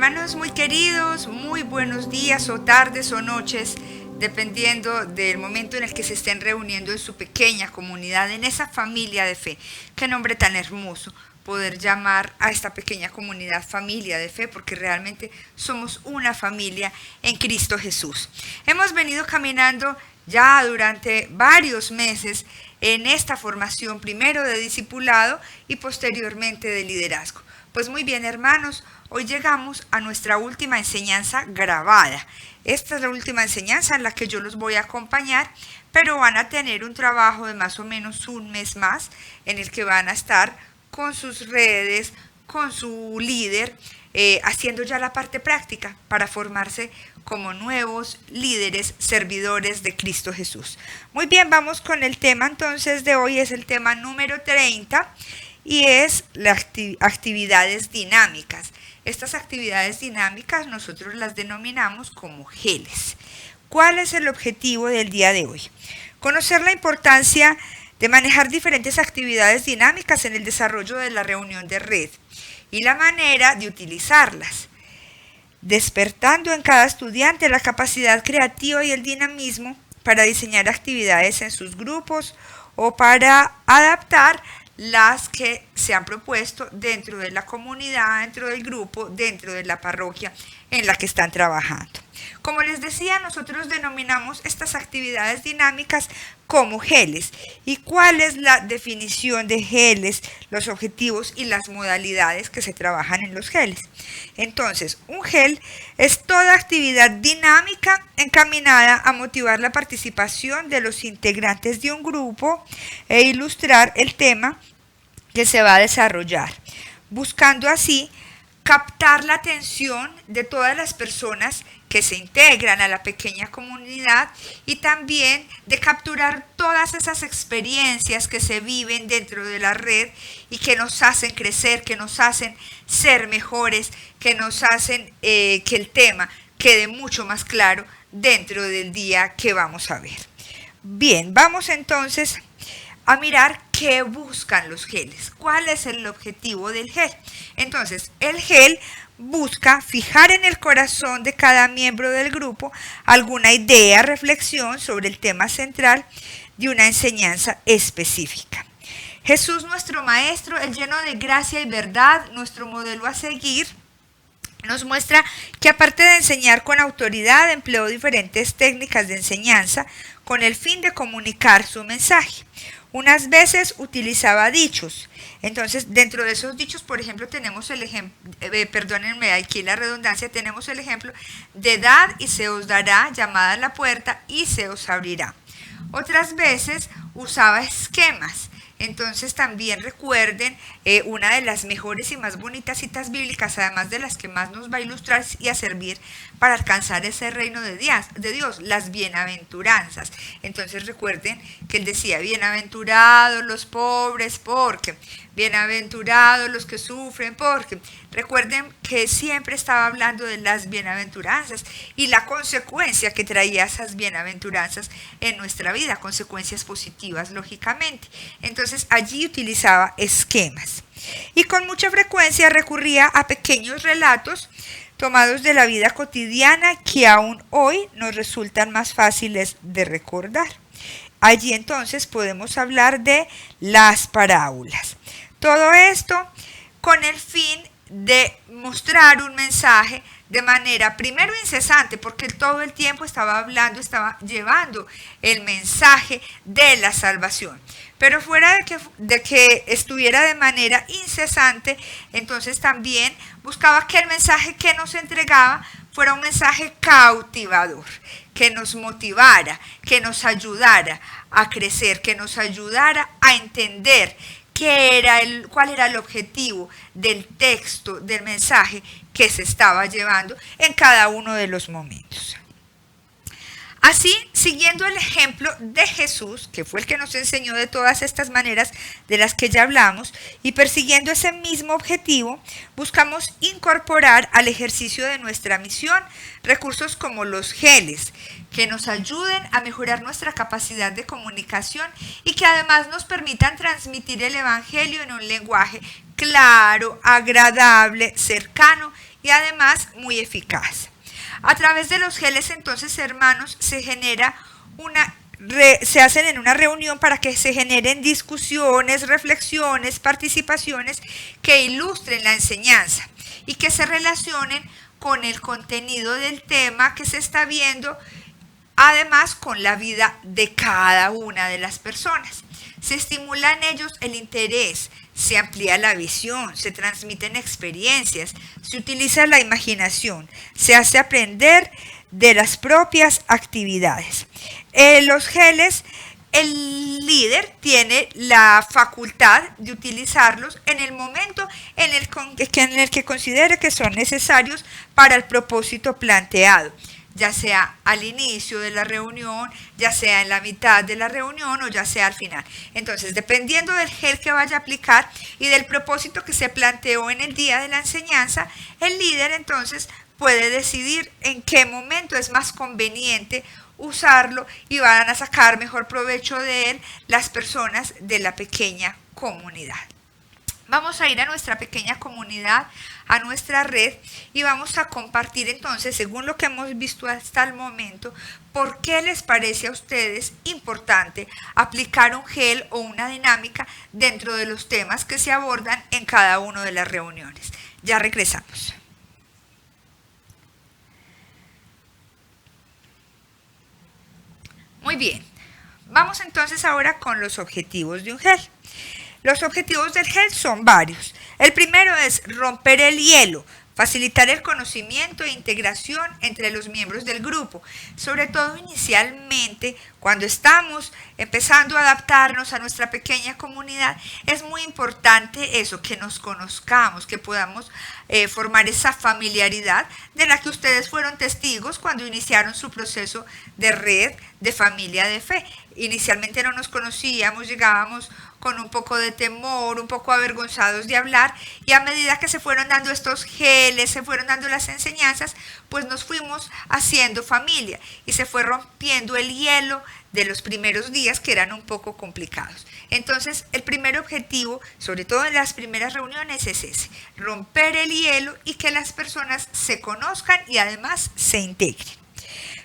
Hermanos muy queridos, muy buenos días o tardes o noches, dependiendo del momento en el que se estén reuniendo en su pequeña comunidad, en esa familia de fe. Qué nombre tan hermoso poder llamar a esta pequeña comunidad familia de fe, porque realmente somos una familia en Cristo Jesús. Hemos venido caminando ya durante varios meses en esta formación, primero de discipulado y posteriormente de liderazgo. Pues muy bien, hermanos, hoy llegamos a nuestra última enseñanza grabada. Esta es la última enseñanza en la que yo los voy a acompañar, pero van a tener un trabajo de más o menos un mes más en el que van a estar con sus redes, con su líder, haciendo ya la parte práctica para formarse como nuevos líderes, servidores de Cristo Jesús. Muy bien, vamos con el tema entonces de hoy, es el tema número 30 y es las actividades dinámicas. Estas actividades dinámicas nosotros las denominamos como GELES. ¿Cuál es el objetivo del día de hoy? Conocer la importancia de manejar diferentes actividades dinámicas en el desarrollo de la reunión de red y la manera de utilizarlas, despertando en cada estudiante la capacidad creativa y el dinamismo para diseñar actividades en sus grupos o para adaptar las que se han propuesto dentro de la comunidad, dentro del grupo, dentro de la parroquia en la que están trabajando. Como les decía, nosotros denominamos estas actividades dinámicas como GELES. ¿Y cuál es la definición de GELES, los objetivos y las modalidades que se trabajan en los GELES? Entonces, un GEL es toda actividad dinámica encaminada a motivar la participación de los integrantes de un grupo e ilustrar el tema que se va a desarrollar, buscando así captar la atención de todas las personas que se integran a la pequeña comunidad y también de capturar todas esas experiencias que se viven dentro de la red y que nos hacen crecer, que nos hacen ser mejores, que nos hacen que el tema quede mucho más claro dentro del día que vamos a ver. Bien, vamos entonces a mirar qué buscan los GELES, cuál es el objetivo del GEL. Entonces, el GEL busca fijar en el corazón de cada miembro del grupo alguna idea, reflexión sobre el tema central de una enseñanza específica. Jesús, nuestro Maestro, el lleno de gracia y verdad, nuestro modelo a seguir, nos muestra que aparte de enseñar con autoridad, empleó diferentes técnicas de enseñanza con el fin de comunicar su mensaje. Unas veces utilizaba dichos. Entonces, dentro de esos dichos, por ejemplo, tenemos el ejemplo, perdónenme aquí la redundancia, tenemos el ejemplo de dad y se os dará, llamad a la puerta y se os abrirá. Otras veces usaba esquemas. Entonces también recuerden una de las mejores y más bonitas citas bíblicas, además de las que más nos va a ilustrar y a servir para alcanzar ese reino de Dios, las bienaventuranzas. Entonces recuerden que él decía, bienaventurados los pobres porque, bienaventurados los que sufren porque. Recuerden que siempre estaba hablando de las bienaventuranzas y la consecuencia que traía esas bienaventuranzas en nuestra vida, consecuencias positivas, lógicamente. Entonces allí utilizaba esquemas y con mucha frecuencia recurría a pequeños relatos tomados de la vida cotidiana que aún hoy nos resultan más fáciles de recordar. Allí entonces podemos hablar de las parábolas. Todo esto con el fin de mostrar un mensaje de manera primero incesante, porque él todo el tiempo estaba hablando, estaba llevando el mensaje de la salvación. Pero fuera de que estuviera de manera incesante, entonces también buscaba que el mensaje que nos entregaba fuera un mensaje cautivador, que nos motivara, que nos ayudara a crecer, que nos ayudara a entender cuál era el objetivo del texto, del mensaje que se estaba llevando en cada uno de los momentos. Así, siguiendo el ejemplo de Jesús, que fue el que nos enseñó de todas estas maneras de las que ya hablamos, y persiguiendo ese mismo objetivo, buscamos incorporar al ejercicio de nuestra misión recursos como los geles, que nos ayuden a mejorar nuestra capacidad de comunicación y que además nos permitan transmitir el Evangelio en un lenguaje claro, agradable, cercano y además muy eficaz. A través de los geles, entonces, hermanos, se hacen en una reunión para que se generen discusiones, reflexiones, participaciones que ilustren la enseñanza y que se relacionen con el contenido del tema que se está viendo, además con la vida de cada una de las personas. Se estimula en ellos el interés, se amplía la visión, se transmiten experiencias, se utiliza la imaginación, se hace aprender de las propias actividades. Los geles, el líder tiene la facultad de utilizarlos en el momento en el que considere que son necesarios para el propósito planteado, ya sea al inicio de la reunión, ya sea en la mitad de la reunión o ya sea al final. Entonces, dependiendo del gel que vaya a aplicar y del propósito que se planteó en el día de la enseñanza, el líder entonces puede decidir en qué momento es más conveniente usarlo y van a sacar mejor provecho de él las personas de la pequeña comunidad. Vamos a ir a nuestra pequeña comunidad, a nuestra red, y vamos a compartir entonces, según lo que hemos visto hasta el momento, por qué les parece a ustedes importante aplicar un gel o una dinámica dentro de los temas que se abordan en cada una de las reuniones. Ya regresamos. Muy bien, vamos entonces ahora con los objetivos de un gel. Los objetivos del gel son varios. El primero es romper el hielo, facilitar el conocimiento e integración entre los miembros del grupo, sobre todo inicialmente cuando estamos empezando a adaptarnos a nuestra pequeña comunidad. Es muy importante eso, que nos conozcamos, que podamos formar esa familiaridad de la que ustedes fueron testigos cuando iniciaron su proceso de red, de familia de fe. Inicialmente no nos conocíamos, llegábamos con un poco de temor, un poco avergonzados de hablar, y a medida que se fueron dando estos geles, se fueron dando las enseñanzas, pues nos fuimos haciendo familia y se fue rompiendo el hielo de los primeros días que eran un poco complicados. Entonces, el primer objetivo, sobre todo en las primeras reuniones, es ese: romper el hielo y que las personas se conozcan y además se integren.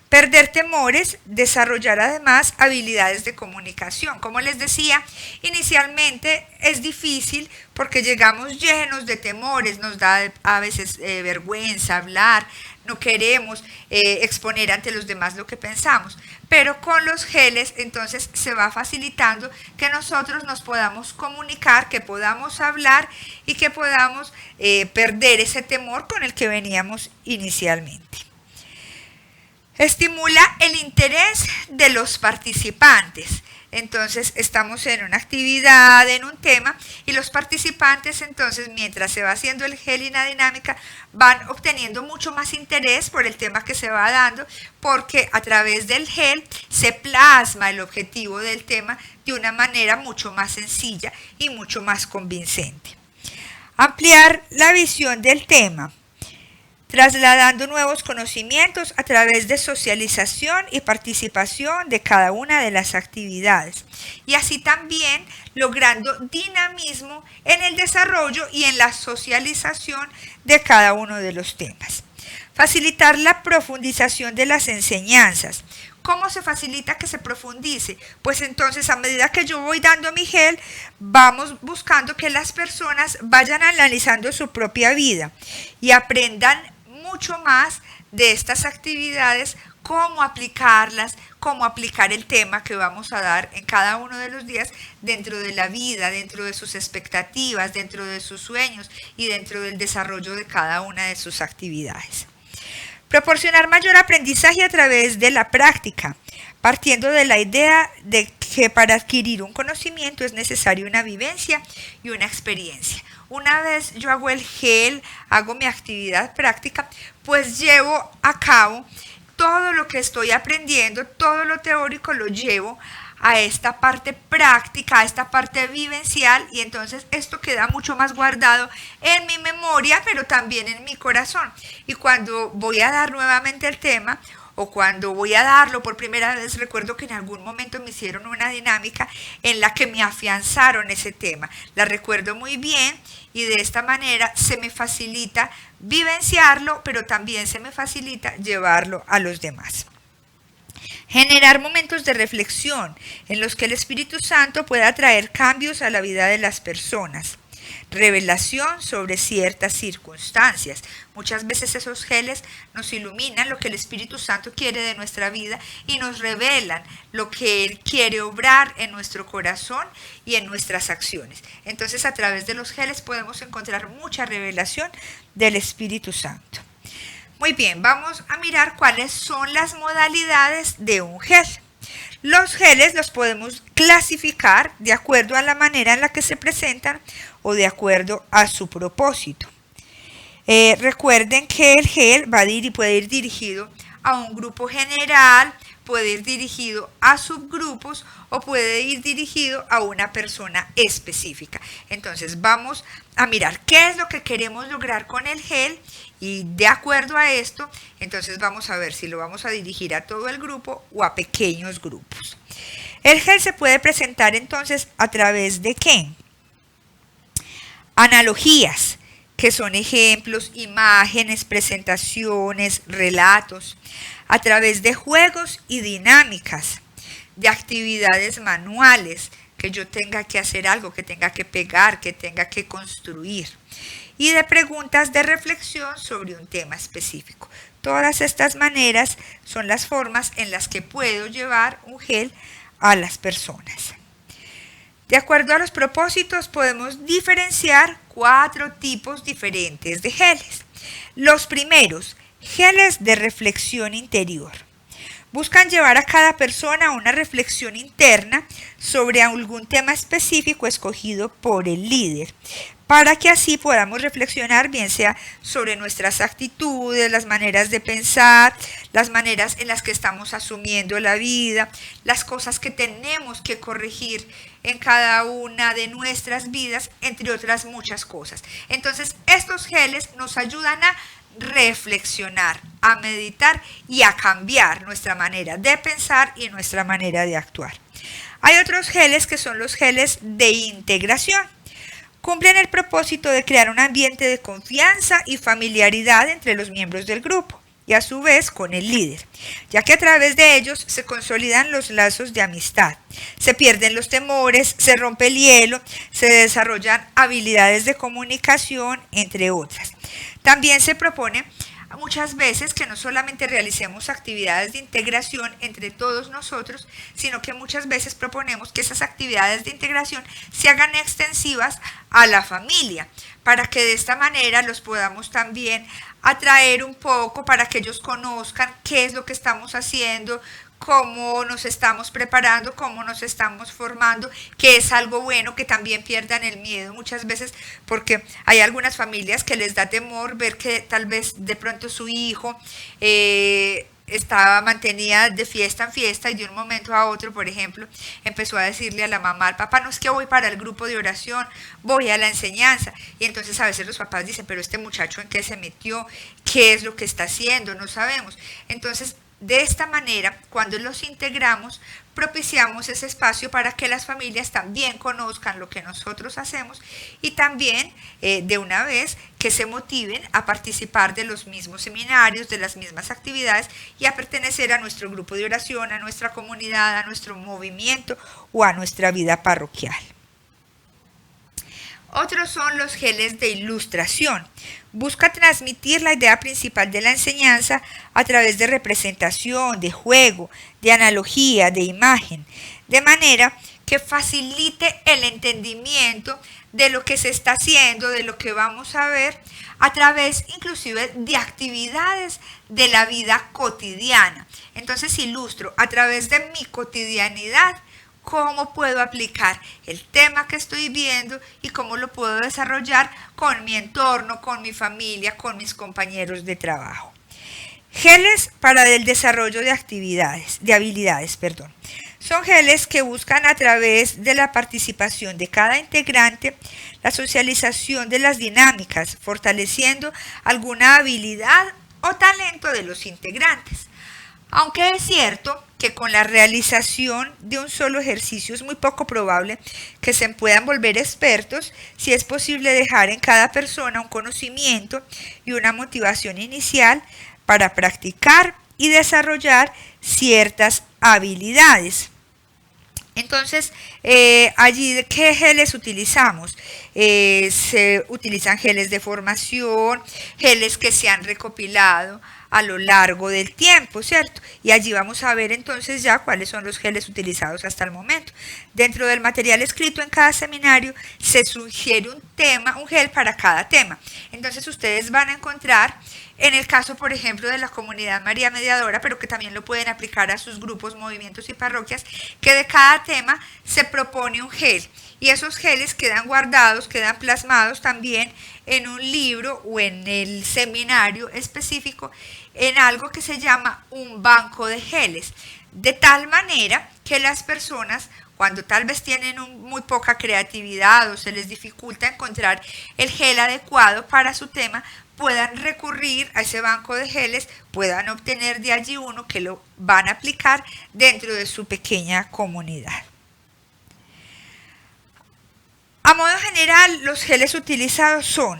Perder temores, desarrollar además habilidades de comunicación. Como les decía, inicialmente es difícil porque llegamos llenos de temores, nos da a veces vergüenza hablar, no queremos exponer ante los demás lo que pensamos. Pero con los geles entonces se va facilitando que nosotros nos podamos comunicar, que podamos hablar y que podamos perder ese temor con el que veníamos inicialmente. Estimula el interés de los participantes. Entonces estamos en una actividad, en un tema, y los participantes entonces, mientras se va haciendo el gel y la dinámica, van obteniendo mucho más interés por el tema que se va dando, porque a través del gel se plasma el objetivo del tema de una manera mucho más sencilla y mucho más convincente. Ampliar la visión del tema, trasladando nuevos conocimientos a través de socialización y participación de cada una de las actividades, y así también logrando dinamismo en el desarrollo y en la socialización de cada uno de los temas. Facilitar la profundización de las enseñanzas. ¿Cómo se facilita que se profundice? Pues entonces, a medida que yo voy dando mi gel, vamos buscando que las personas vayan analizando su propia vida y aprendan mucho más de estas actividades, cómo aplicarlas, cómo aplicar el tema que vamos a dar en cada uno de los días dentro de la vida, dentro de sus expectativas, dentro de sus sueños y dentro del desarrollo de cada una de sus actividades. Proporcionar mayor aprendizaje a través de la práctica, partiendo de la idea de que para adquirir un conocimiento es necesaria una vivencia y una experiencia. Una vez yo hago el gel, hago mi actividad práctica, pues llevo a cabo todo lo que estoy aprendiendo, todo lo teórico lo llevo a esta parte práctica, a esta parte vivencial, y entonces esto queda mucho más guardado en mi memoria, pero también en mi corazón. Y cuando voy a dar nuevamente el tema, o cuando voy a darlo por primera vez, recuerdo que en algún momento me hicieron una dinámica en la que me afianzaron ese tema. La recuerdo muy bien y de esta manera se me facilita vivenciarlo, pero también se me facilita llevarlo a los demás. Generar momentos de reflexión en los que el Espíritu Santo pueda traer cambios a la vida de las personas. Revelación sobre ciertas circunstancias. Muchas veces esos geles nos iluminan lo que el Espíritu Santo quiere de nuestra vida y nos revelan lo que Él quiere obrar en nuestro corazón y en nuestras acciones. Entonces, a través de los geles podemos encontrar mucha revelación del Espíritu Santo. Muy bien, vamos a mirar cuáles son las modalidades de un gel. Los geles los podemos clasificar de acuerdo a la manera en la que se presentan o de acuerdo a su propósito. Recuerden que el gel puede ir dirigido a un grupo general, puede ir dirigido a subgrupos o puede ir dirigido a una persona específica. Entonces vamos a mirar qué es lo que queremos lograr con el gel y de acuerdo a esto, entonces vamos a ver si lo vamos a dirigir a todo el grupo o a pequeños grupos. El gel se puede presentar entonces a través de ¿qué? Analogías, que son ejemplos, imágenes, presentaciones, relatos, a través de juegos y dinámicas, de actividades manuales, que yo tenga que hacer algo, que tenga que pegar, que tenga que construir, y de preguntas de reflexión sobre un tema específico. Todas estas maneras son las formas en las que puedo llevar un gel a las personas. De acuerdo a los propósitos, podemos diferenciar 4 tipos diferentes de geles. Los primeros, geles de reflexión interior. Buscan llevar a cada persona una reflexión interna sobre algún tema específico escogido por el líder, para que así podamos reflexionar bien sea sobre nuestras actitudes, las maneras de pensar, las maneras en las que estamos asumiendo la vida, las cosas que tenemos que corregir en cada una de nuestras vidas, entre otras muchas cosas. Entonces, estos geles nos ayudan a reflexionar, a meditar y a cambiar nuestra manera de pensar y nuestra manera de actuar. Hay otros geles que son los geles de integración. Cumplen el propósito de crear un ambiente de confianza y familiaridad entre los miembros del grupo y a su vez con el líder, ya que a través de ellos se consolidan los lazos de amistad, se pierden los temores, se rompe el hielo, se desarrollan habilidades de comunicación, entre otras. También se propone muchas veces que no solamente realicemos actividades de integración entre todos nosotros, sino que muchas veces proponemos que esas actividades de integración se hagan extensivas a la familia, para que de esta manera los podamos también atraer un poco, para que ellos conozcan qué es lo que estamos haciendo, cómo nos estamos preparando, cómo nos estamos formando, que es algo bueno, que también pierdan el miedo muchas veces, porque hay algunas familias que les da temor ver que tal vez de pronto su hijo estaba mantenida de fiesta en fiesta y de un momento a otro, por ejemplo, empezó a decirle a la mamá, al papá, no es que voy para el grupo de oración, voy a la enseñanza. Y entonces a veces los papás dicen, pero este muchacho en qué se metió, qué es lo que está haciendo, no sabemos. Entonces, de esta manera, cuando los integramos, propiciamos ese espacio para que las familias también conozcan lo que nosotros hacemos y también de una vez que se motiven a participar de los mismos seminarios, de las mismas actividades y a pertenecer a nuestro grupo de oración, a nuestra comunidad, a nuestro movimiento o a nuestra vida parroquial. Otros son los geles de ilustración. Busca transmitir la idea principal de la enseñanza a través de representación, de juego, de analogía, de imagen, de manera que facilite el entendimiento de lo que se está haciendo, de lo que vamos a ver, a través inclusive de actividades de la vida cotidiana. Entonces ilustro a través de mi cotidianidad cómo puedo aplicar el tema que estoy viendo y cómo lo puedo desarrollar con mi entorno, con mi familia, con mis compañeros de trabajo. Geles para el desarrollo de habilidades, perdón. Son geles que buscan a través de la participación de cada integrante la socialización de las dinámicas, fortaleciendo alguna habilidad o talento de los integrantes. Aunque es cierto que con la realización de un solo ejercicio es muy poco probable que se puedan volver expertos, si es posible dejar en cada persona un conocimiento y una motivación inicial para practicar y desarrollar ciertas habilidades. Entonces, allí, ¿qué geles utilizamos? Se utilizan geles de formación, geles que se han recopilado a lo largo del tiempo, ¿cierto? Y allí vamos a ver entonces ya cuáles son los geles utilizados hasta el momento. Dentro del material escrito en cada seminario se sugiere un tema, un gel para cada tema. Entonces ustedes van a encontrar, en el caso, por ejemplo, de la comunidad María Mediadora, pero que también lo pueden aplicar a sus grupos, movimientos y parroquias, que de cada tema se propone un gel. Y esos geles quedan guardados, quedan plasmados también en un libro o en el seminario específico, en algo que se llama un banco de geles. De tal manera que las personas, cuando tal vez tienen muy poca creatividad o se les dificulta encontrar el gel adecuado para su tema, puedan recurrir a ese banco de geles, puedan obtener de allí uno que lo van a aplicar dentro de su pequeña comunidad. A modo general, los geles utilizados son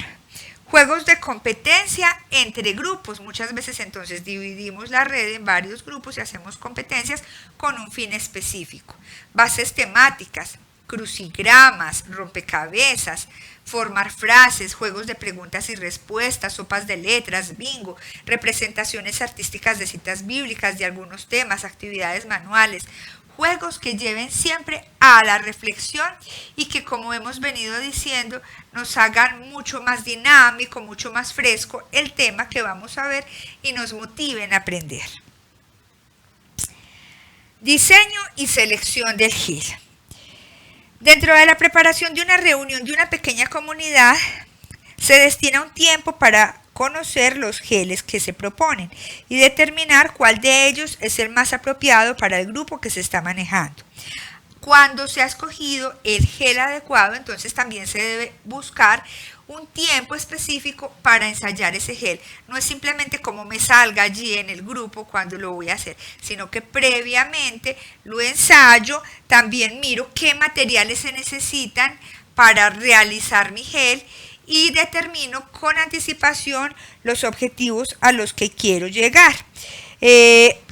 juegos de competencia entre grupos. Muchas veces entonces dividimos la red en varios grupos y hacemos competencias con un fin específico. Bases temáticas, crucigramas, rompecabezas, formar frases, juegos de preguntas y respuestas, sopas de letras, bingo, representaciones artísticas de citas bíblicas de algunos temas, actividades manuales, juegos que lleven siempre a la reflexión y que, como hemos venido diciendo, nos hagan mucho más dinámico, mucho más fresco el tema que vamos a ver y nos motiven a aprender. Diseño y selección del gel. Dentro de la preparación de una reunión de una pequeña comunidad, se destina un tiempo para conocer los geles que se proponen y determinar cuál de ellos es el más apropiado para el grupo que se está manejando. Cuando se ha escogido el gel adecuado, entonces también se debe buscar un tiempo específico para ensayar ese gel. No es simplemente como me salga allí en el grupo cuando lo voy a hacer, sino que previamente lo ensayo, también miro qué materiales se necesitan para realizar mi gel y determino con anticipación los objetivos a los que quiero llegar.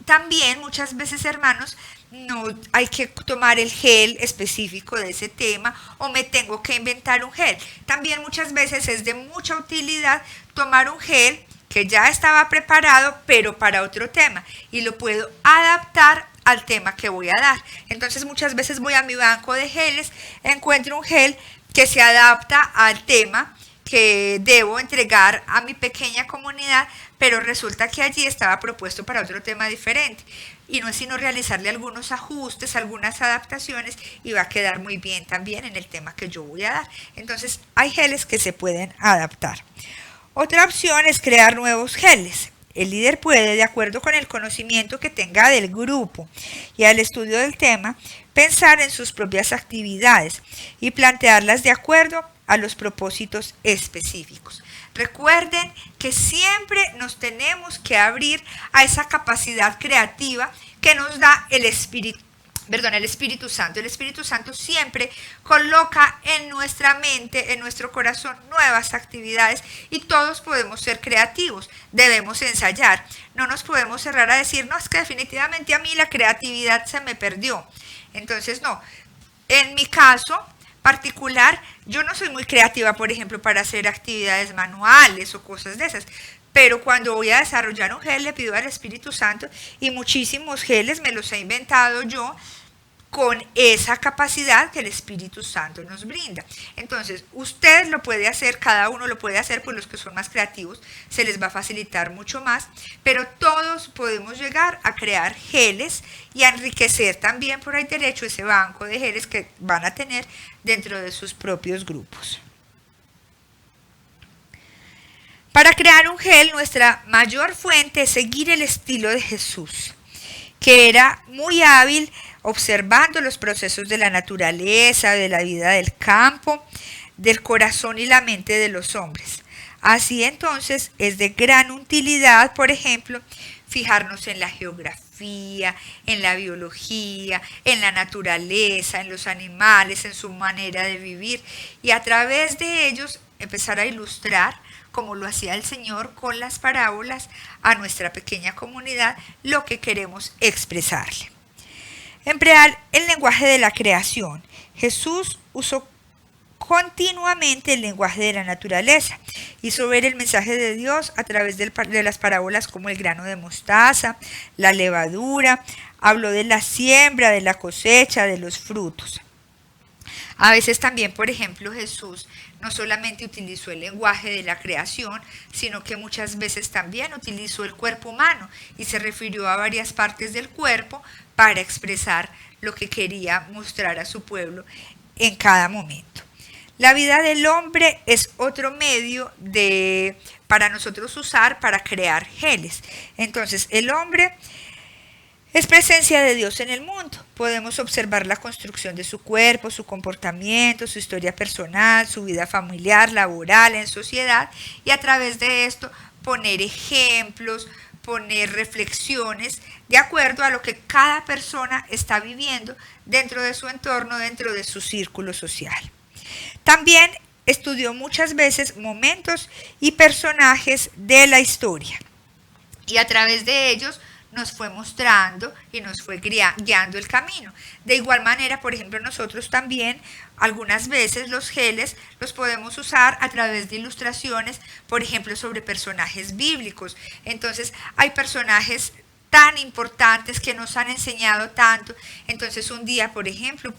También muchas veces, hermanos, no hay que tomar el gel específico de ese tema o me tengo que inventar un gel. También muchas veces es de mucha utilidad tomar un gel que ya estaba preparado pero para otro tema y lo puedo adaptar al tema que voy a dar. Entonces muchas veces voy a mi banco de geles, encuentro un gel que se adapta al tema que debo entregar a mi pequeña comunidad, pero resulta que allí estaba propuesto para otro tema diferente y no es sino realizarle algunos ajustes, algunas adaptaciones y va a quedar muy bien también en el tema que yo voy a dar. Entonces hay geles que se pueden adaptar. Otra opción es crear nuevos geles. El líder puede, de acuerdo con el conocimiento que tenga del grupo y al estudio del tema, pensar en sus propias actividades y plantearlas de acuerdo a los propósitos específicos. Recuerden que siempre nos tenemos que abrir a esa capacidad creativa que nos da el Espíritu Santo. El Espíritu Santo siempre coloca en nuestra mente, en nuestro corazón, nuevas actividades y todos podemos ser creativos. Debemos ensayar. No nos podemos cerrar a decir, no, es que definitivamente a mí la creatividad se me perdió. Entonces, no. En mi caso particular, yo no soy muy creativa, por ejemplo, para hacer actividades manuales o cosas de esas. Pero cuando voy a desarrollar un gel, le pido al Espíritu Santo y muchísimos geles me los he inventado yo con esa capacidad que el Espíritu Santo nos brinda. Entonces, usted lo puede hacer, cada uno lo puede hacer, pues los que son más creativos se les va a facilitar mucho más, pero todos podemos llegar a crear geles y a enriquecer también por ahí derecho ese banco de geles que van a tener dentro de sus propios grupos. Para crear un gel, nuestra mayor fuente es seguir el estilo de Jesús, que era muy hábil observando los procesos de la naturaleza, de la vida del campo, del corazón y la mente de los hombres. Así entonces es de gran utilidad, por ejemplo, fijarnos en la geografía, en la biología, en la naturaleza, en los animales, en su manera de vivir y a través de ellos empezar a ilustrar, como lo hacía el Señor con las parábolas, a nuestra pequeña comunidad lo que queremos expresarle. Emplear el lenguaje de la creación. Jesús usó continuamente el lenguaje de la naturaleza. Hizo ver el mensaje de Dios a través de las parábolas como el grano de mostaza, la levadura, habló de la siembra, de la cosecha, de los frutos. A veces también, por ejemplo, Jesús no solamente utilizó el lenguaje de la creación, sino que muchas veces también utilizó el cuerpo humano y se refirió a varias partes del cuerpo para expresar lo que quería mostrar a su pueblo en cada momento. La vida del hombre es otro medio para nosotros usar para crear geles. Entonces, el hombre es presencia de Dios en el mundo. Podemos observar la construcción de su cuerpo, su comportamiento, su historia personal, su vida familiar, laboral, en sociedad, y a través de esto poner ejemplos, poner reflexiones de acuerdo a lo que cada persona está viviendo dentro de su entorno, dentro de su círculo social. También estudió muchas veces momentos y personajes de la historia y a través de ellos nos fue mostrando y nos fue guiando el camino. De igual manera, por ejemplo, nosotros también algunas veces los geles los podemos usar a través de ilustraciones, por ejemplo, sobre personajes bíblicos. Entonces, hay personajes tan importantes que nos han enseñado tanto. Entonces un día, por ejemplo,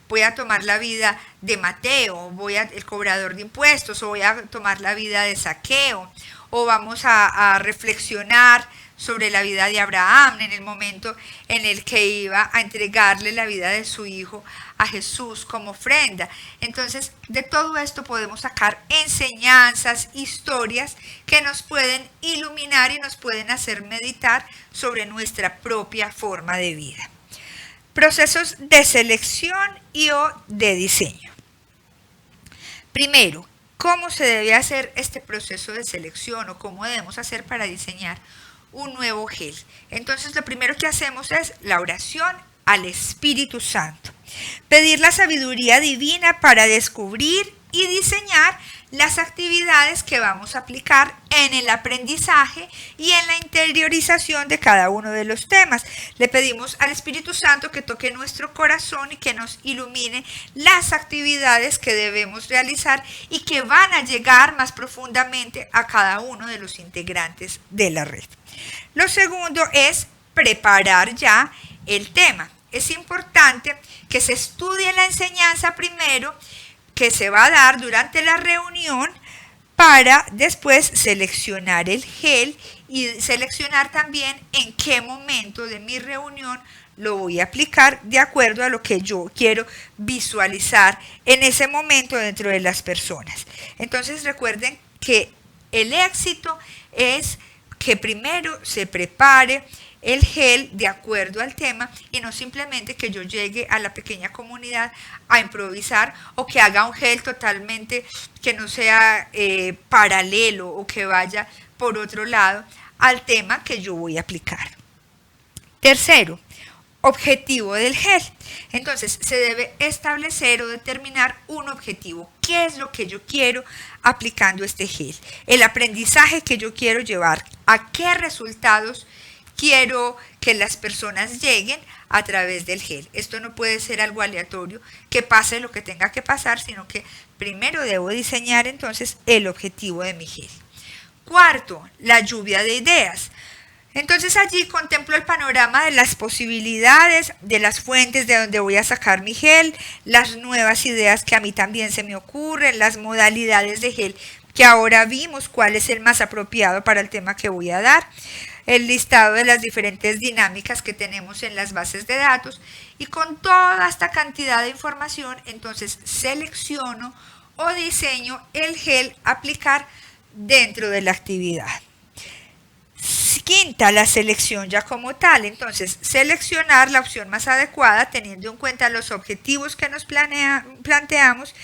voy a tomar la vida de Mateo, el cobrador de impuestos, o voy a tomar la vida de Zaqueo, o vamos a reflexionar sobre la vida de Abraham en el momento en el que iba a entregarle la vida de su hijo a Jesús como ofrenda. Entonces, de todo esto podemos sacar enseñanzas, historias que nos pueden iluminar y nos pueden hacer meditar sobre nuestra propia forma de vida. Procesos de selección o de diseño. Primero, ¿cómo se debe hacer este proceso de selección o cómo debemos hacer para diseñar un nuevo gel? Entonces, lo primero que hacemos es la oración al Espíritu Santo. Pedir la sabiduría divina para descubrir y diseñar las actividades que vamos a aplicar en el aprendizaje y en la interiorización de cada uno de los temas. Le pedimos al Espíritu Santo que toque nuestro corazón y que nos ilumine las actividades que debemos realizar y que van a llegar más profundamente a cada uno de los integrantes de la red. Lo segundo es preparar ya el tema. Es importante que se estudie la enseñanza primero que se va a dar durante la reunión para después seleccionar el gel y seleccionar también en qué momento de mi reunión lo voy a aplicar de acuerdo a lo que yo quiero visualizar en ese momento dentro de las personas. Entonces recuerden que el éxito es que primero se prepare el gel de acuerdo al tema y no simplemente que yo llegue a la pequeña comunidad a improvisar o que haga un gel totalmente que no sea paralelo o que vaya por otro lado al tema que yo voy a aplicar. Tercero, objetivo del gel. Entonces se debe establecer o determinar un objetivo. ¿Qué es lo que yo quiero aplicando este gel? El aprendizaje que yo quiero llevar. ¿A qué resultados quiero que las personas lleguen a través del gel? Esto no puede ser algo aleatorio, que pase lo que tenga que pasar, sino que primero debo diseñar entonces el objetivo de mi gel. Cuarto, la lluvia de ideas. Entonces allí contemplo el panorama de las posibilidades, de las fuentes de donde voy a sacar mi gel, las nuevas ideas que a mí también se me ocurren, las modalidades de gel que ahora vimos, cuál es el más apropiado para el tema que voy a dar, el listado de las diferentes dinámicas que tenemos en las bases de datos y con toda esta cantidad de información entonces selecciono o diseño el gel a aplicar dentro de la actividad. Quinta, la selección ya como tal. Entonces, seleccionar la opción más adecuada teniendo en cuenta los objetivos que nos planteamos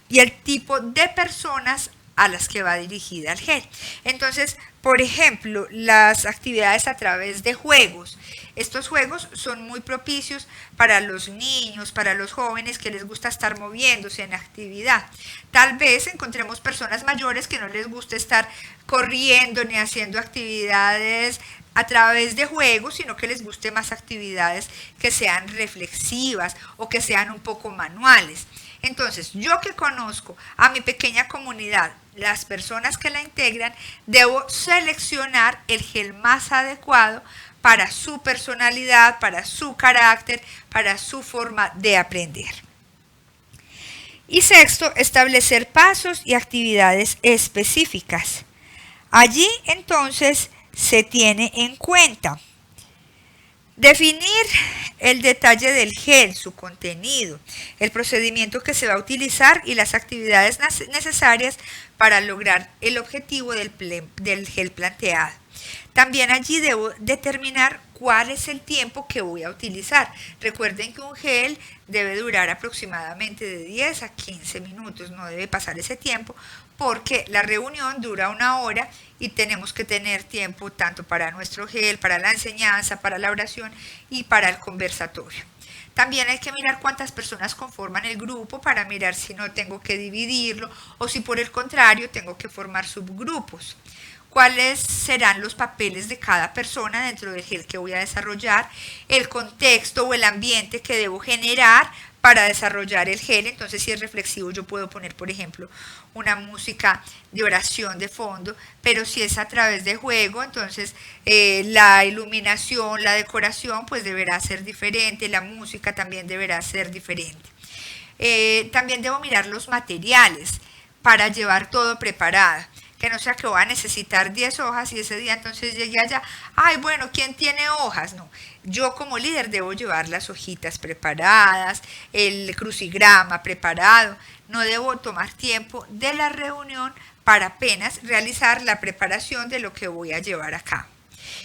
y el tipo de personas a las que va dirigida el gel. Entonces, por ejemplo, las actividades a través de juegos. Estos juegos son muy propicios para los niños, para los jóvenes que les gusta estar moviéndose en actividad. Tal vez encontremos personas mayores que no les gusta estar corriendo ni haciendo actividades a través de juegos, sino que les guste más actividades que sean reflexivas o que sean un poco manuales. Entonces, yo que conozco a mi pequeña comunidad, las personas que la integran, debo seleccionar el gel más adecuado para su personalidad, para su carácter, para su forma de aprender. Y sexto, establecer pasos y actividades específicas. Allí entonces se tiene en cuenta definir el detalle del gel, su contenido, el procedimiento que se va a utilizar y las actividades necesarias para lograr el objetivo del gel planteado. También allí debo determinar cuál es el tiempo que voy a utilizar. Recuerden que un gel debe durar aproximadamente de 10 a 15 minutos, no debe pasar ese tiempo porque la reunión dura 1 hora y tenemos que tener tiempo tanto para nuestro gel, para la enseñanza, para la oración y para el conversatorio. También hay que mirar cuántas personas conforman el grupo para mirar si no tengo que dividirlo o si por el contrario tengo que formar subgrupos. Cuáles serán los papeles de cada persona dentro del gel que voy a desarrollar, el contexto o el ambiente que debo generar para desarrollar el gel. Entonces, si es reflexivo, yo puedo poner, por ejemplo, una música de oración de fondo, pero si es a través de juego, entonces la iluminación, la decoración, pues deberá ser diferente, la música también deberá ser diferente. También debo mirar los materiales para llevar todo preparado. Que no sea que voy a necesitar 10 hojas y ese día entonces llegué allá, ay bueno, ¿quién tiene hojas? No, yo como líder debo llevar las hojitas preparadas, el crucigrama preparado, no debo tomar tiempo de la reunión para apenas realizar la preparación de lo que voy a llevar a cabo.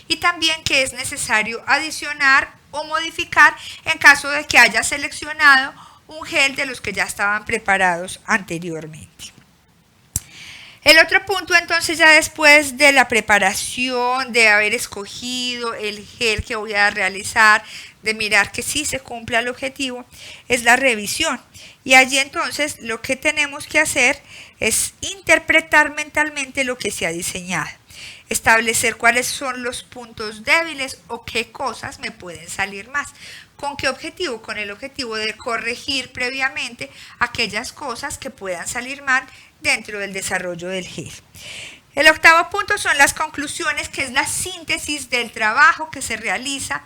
Y también que es necesario adicionar o modificar en caso de que haya seleccionado un gel de los que ya estaban preparados anteriormente. El otro punto entonces ya después de la preparación, de haber escogido el gel que voy a realizar, de mirar que sí se cumpla el objetivo, es la revisión. Y allí entonces lo que tenemos que hacer es interpretar mentalmente lo que se ha diseñado. Establecer cuáles son los puntos débiles o qué cosas me pueden salir más. ¿Con qué objetivo? Con el objetivo de corregir previamente aquellas cosas que puedan salir mal dentro del desarrollo del gel. El octavo punto son las conclusiones, que es la síntesis del trabajo que se realiza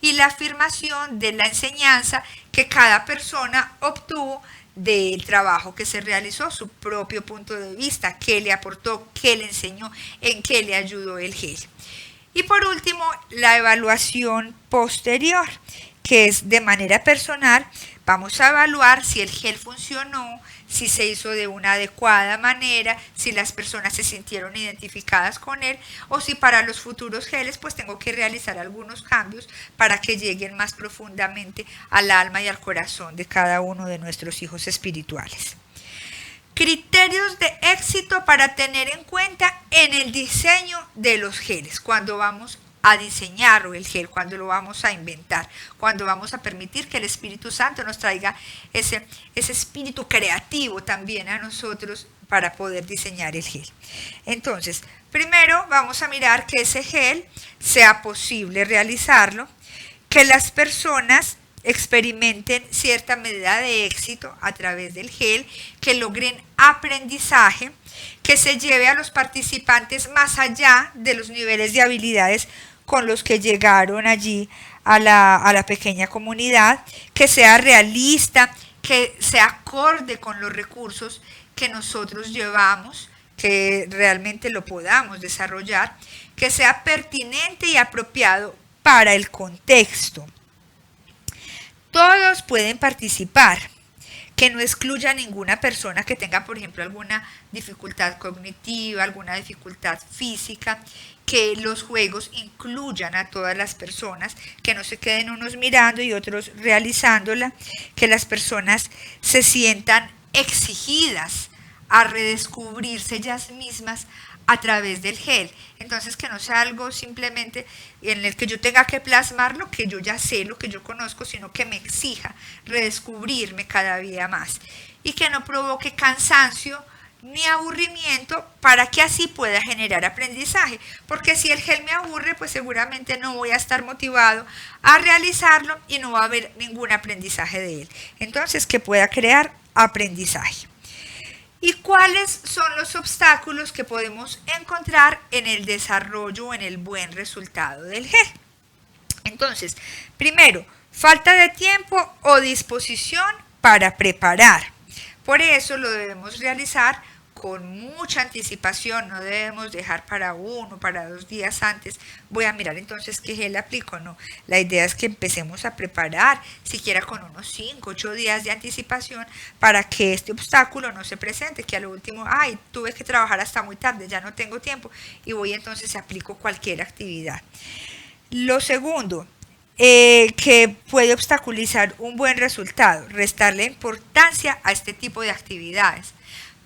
y la afirmación de la enseñanza que cada persona obtuvo del trabajo que se realizó, su propio punto de vista, qué le aportó, qué le enseñó, en qué le ayudó el gel. Y por último, la evaluación posterior, que es de manera personal. Vamos a evaluar si el gel funcionó, si se hizo de una adecuada manera, si las personas se sintieron identificadas con él o si para los futuros geles pues tengo que realizar algunos cambios para que lleguen más profundamente al alma y al corazón de cada uno de nuestros hijos espirituales. Criterios de éxito para tener en cuenta en el diseño de los geles, cuando vamos a diseñar el gel, cuando lo vamos a inventar, cuando vamos a permitir que el Espíritu Santo nos traiga ese espíritu creativo también a nosotros para poder diseñar el gel. Entonces, primero vamos a mirar que ese gel sea posible realizarlo, que las personas experimenten cierta medida de éxito a través del gel, que logren aprendizaje, que se lleve a los participantes más allá de los niveles de habilidades con los que llegaron allí a la pequeña comunidad, que sea realista, que sea acorde con los recursos que nosotros llevamos, que realmente lo podamos desarrollar, que sea pertinente y apropiado para el contexto. Todos pueden participar, que no excluya a ninguna persona que tenga, por ejemplo, alguna dificultad cognitiva, alguna dificultad física, que los juegos incluyan a todas las personas, que no se queden unos mirando y otros realizándola, que las personas se sientan exigidas a redescubrirse ellas mismas a través del gel. Entonces, que no sea algo simplemente en el que yo tenga que plasmar lo que yo ya sé, lo que yo conozco, sino que me exija redescubrirme cada día más y que no provoque cansancio ni aburrimiento, para que así pueda generar aprendizaje, porque si el gel me aburre, pues seguramente no voy a estar motivado a realizarlo y no va a haber ningún aprendizaje de él. Entonces, que pueda crear aprendizaje. ¿Y cuáles son los obstáculos que podemos encontrar en el desarrollo o en el buen resultado del gel? Entonces, primero, falta de tiempo o disposición para preparar. Por eso lo debemos realizar con mucha anticipación, no debemos dejar para 1, para 2 días antes. Voy a mirar entonces qué gel aplico, no. La idea es que empecemos a preparar, siquiera con unos 5, 8 días de anticipación, para que este obstáculo no se presente, que a lo último, ay, tuve que trabajar hasta muy tarde, ya no tengo tiempo, y voy entonces aplico cualquier actividad. Lo segundo, que puede obstaculizar un buen resultado, restarle importancia a este tipo de actividades.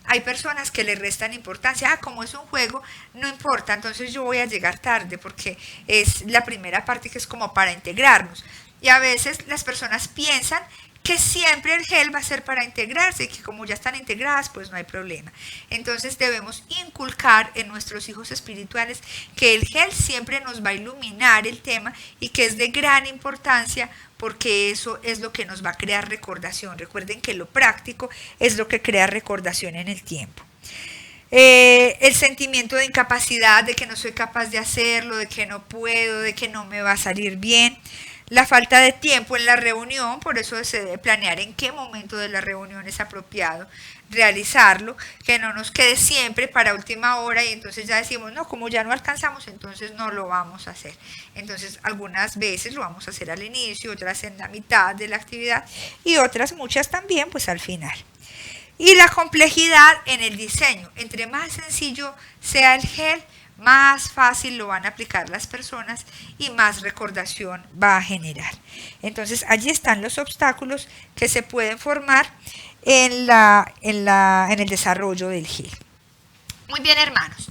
Hay personas que le restan importancia, como es un juego, no importa, entonces yo voy a llegar tarde porque es la primera parte que es como para integrarnos. Y a veces las personas piensan que siempre el gel va a ser para integrarse y que como ya están integradas, pues no hay problema. Entonces debemos inculcar en nuestros hijos espirituales que el gel siempre nos va a iluminar el tema y que es de gran importancia, porque eso es lo que nos va a crear recordación. Recuerden que lo práctico es lo que crea recordación en el tiempo. El sentimiento de incapacidad, de que no soy capaz de hacerlo, de que no puedo, de que no me va a salir bien. La falta de tiempo en la reunión, por eso se debe planear en qué momento de la reunión es apropiado realizarlo, que no nos quede siempre para última hora y entonces ya decimos, no, como ya no alcanzamos, entonces no lo vamos a hacer. Entonces algunas veces lo vamos a hacer al inicio, otras en la mitad de la actividad y otras muchas también pues al final. Y la complejidad en el diseño, entre más sencillo sea el gel, más fácil lo van a aplicar las personas y más recordación va a generar. Entonces allí están los obstáculos que se pueden formar en el desarrollo del gel. Muy bien, hermanos.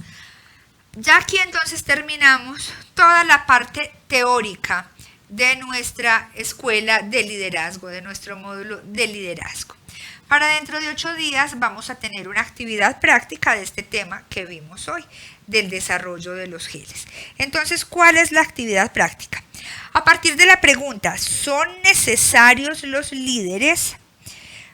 Ya aquí entonces terminamos toda la parte teórica de nuestra escuela de liderazgo, de nuestro módulo de liderazgo. Para dentro de 8 días vamos a tener una actividad práctica de este tema que vimos hoy, del desarrollo de los geles. Entonces, ¿cuál es la actividad práctica? A partir de la pregunta, ¿son necesarios los líderes?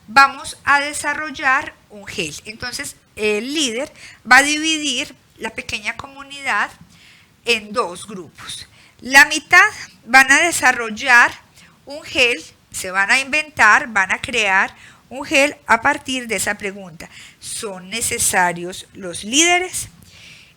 Vamos a desarrollar un gel. Entonces, el líder va a dividir la pequeña comunidad en 2 grupos. La mitad van a desarrollar un gel, se van a inventar, van a crear un gel a partir de esa pregunta. ¿Son necesarios los líderes?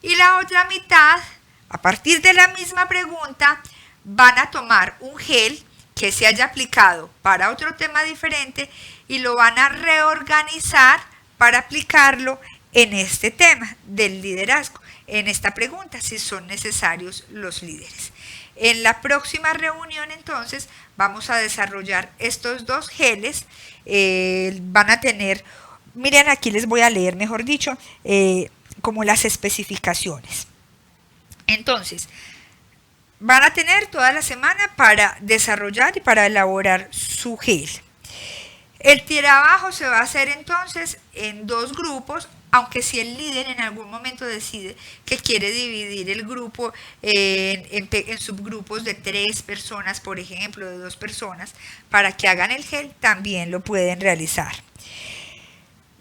Y la otra mitad, a partir de la misma pregunta, van a tomar un gel que se haya aplicado para otro tema diferente y lo van a reorganizar para aplicarlo en este tema del liderazgo, en esta pregunta, si son necesarios los líderes. En la próxima reunión, entonces, vamos a desarrollar estos 2 geles. Van a tener, miren, aquí les voy a leer, mejor dicho, como las especificaciones. Entonces, van a tener toda la semana para desarrollar y para elaborar su gel. El trabajo se va a hacer entonces en 2 grupos, aunque si el líder en algún momento decide que quiere dividir el grupo en subgrupos de 3 personas, por ejemplo, de 2 personas, para que hagan el gel, también lo pueden realizar.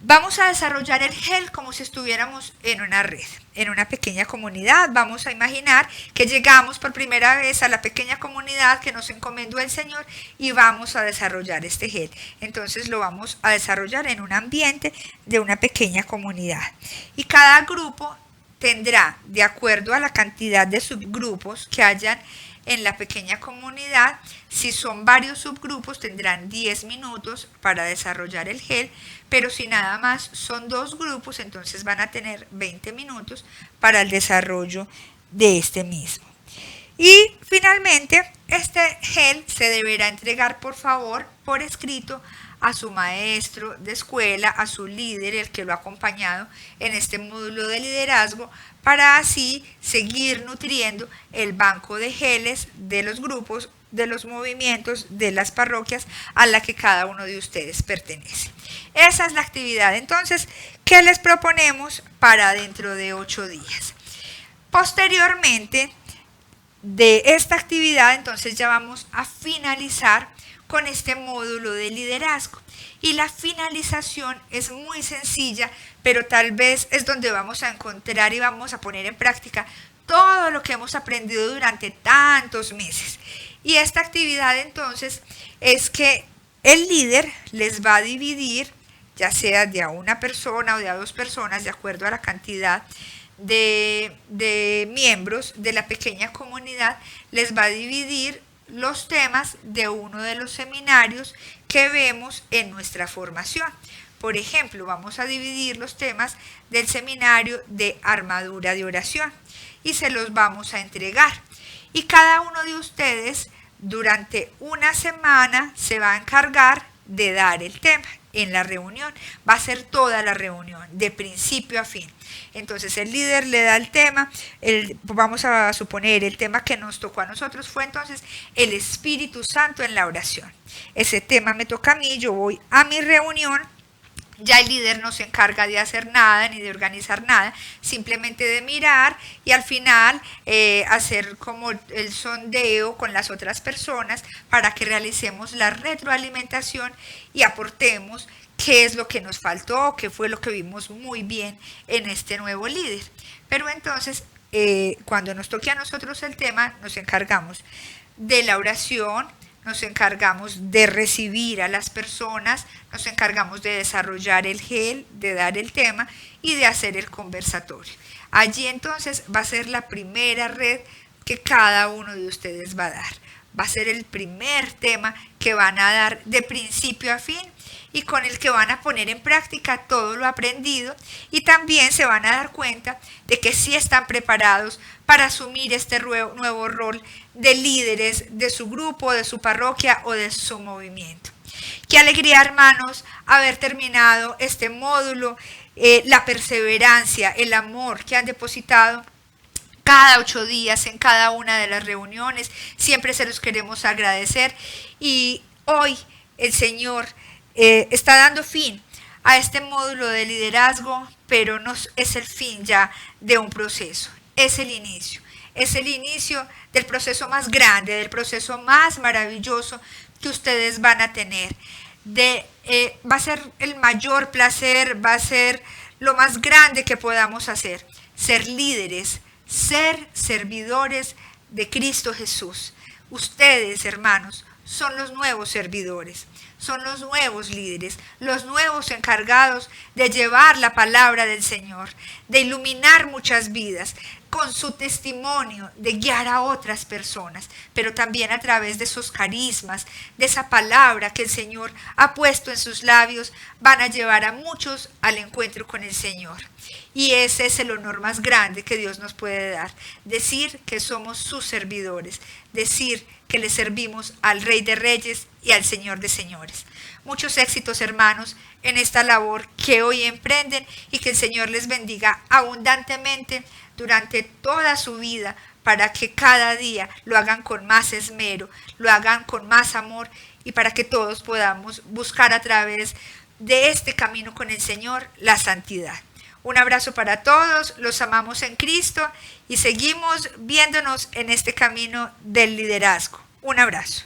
Vamos a desarrollar el gel como si estuviéramos en una red, en una pequeña comunidad. Vamos a imaginar que llegamos por primera vez a la pequeña comunidad que nos encomendó el Señor y vamos a desarrollar este gel. Entonces lo vamos a desarrollar en un ambiente de una pequeña comunidad. Y cada grupo tendrá, de acuerdo a la cantidad de subgrupos que hayan en la pequeña comunidad. Si son varios subgrupos tendrán 10 minutos para desarrollar el gel, pero si nada más son 2 grupos, entonces van a tener 20 minutos para el desarrollo de este mismo. Y finalmente, este gel se deberá entregar por favor por escrito a su maestro de escuela, a su líder, el que lo ha acompañado en este módulo de liderazgo, para así seguir nutriendo el banco de geles de los grupos, de los movimientos, de las parroquias a la que cada uno de ustedes pertenece. Esa es la actividad entonces que les proponemos para dentro de 8 días. Posteriormente de esta actividad, entonces ya vamos a finalizar con este módulo de liderazgo. Y la finalización es muy sencilla, pero tal vez es donde vamos a encontrar y vamos a poner en práctica todo lo que hemos aprendido durante tantos meses. Y esta actividad entonces es que el líder les va a dividir, ya sea de a una persona o de a 2 personas, de acuerdo a la cantidad de miembros de la pequeña comunidad, les va a dividir los temas de uno de los seminarios que vemos en nuestra formación. Por ejemplo, vamos a dividir los temas del seminario de armadura de oración y se los vamos a entregar. Y cada uno de ustedes durante una semana se va a encargar de dar el tema en la reunión. Va a ser toda la reunión, de principio a fin. Entonces el líder le da el tema, vamos a suponer el tema que nos tocó a nosotros fue entonces el Espíritu Santo en la oración. Ese tema me toca a mí, yo voy a mi reunión, ya el líder no se encarga de hacer nada ni de organizar nada, simplemente de mirar y al final hacer como el sondeo con las otras personas para que realicemos la retroalimentación y aportemos qué es lo que nos faltó, qué fue lo que vimos muy bien en este nuevo líder. Pero entonces, cuando nos toque a nosotros el tema, nos encargamos de la oración, nos encargamos de recibir a las personas, nos encargamos de desarrollar el gel, de dar el tema y de hacer el conversatorio. Allí entonces va a ser la primera red que cada uno de ustedes va a dar. Va a ser el primer tema que van a dar de principio a fin y con el que van a poner en práctica todo lo aprendido y también se van a dar cuenta de que sí están preparados para asumir este nuevo rol de líderes de su grupo, de su parroquia o de su movimiento. Qué alegría, hermanos, haber terminado este módulo, la perseverancia, el amor que han depositado cada 8 días en cada una de las reuniones. Siempre se los queremos agradecer y hoy el Señor está dando fin a este módulo de liderazgo, pero no es el fin ya de un proceso, es el inicio del proceso más grande, del proceso más maravilloso que ustedes van a tener. Va a ser el mayor placer, va a ser lo más grande que podamos hacer, ser líderes, ser servidores de Cristo Jesús. Ustedes, hermanos, son los nuevos servidores, son los nuevos líderes, los nuevos encargados de llevar la palabra del Señor, de iluminar muchas vidas con su testimonio, de guiar a otras personas, pero también a través de esos carismas, de esa palabra que el Señor ha puesto en sus labios, van a llevar a muchos al encuentro con el Señor. Y ese es el honor más grande que Dios nos puede dar, decir que somos sus servidores, decir que le servimos al Rey de Reyes y al Señor de Señores. Muchos éxitos, hermanos, en esta labor que hoy emprenden y que el Señor les bendiga abundantemente durante toda su vida para que cada día lo hagan con más esmero, lo hagan con más amor y para que todos podamos buscar a través de este camino con el Señor la santidad. Un abrazo para todos, los amamos en Cristo y seguimos viéndonos en este camino del liderazgo. Un abrazo.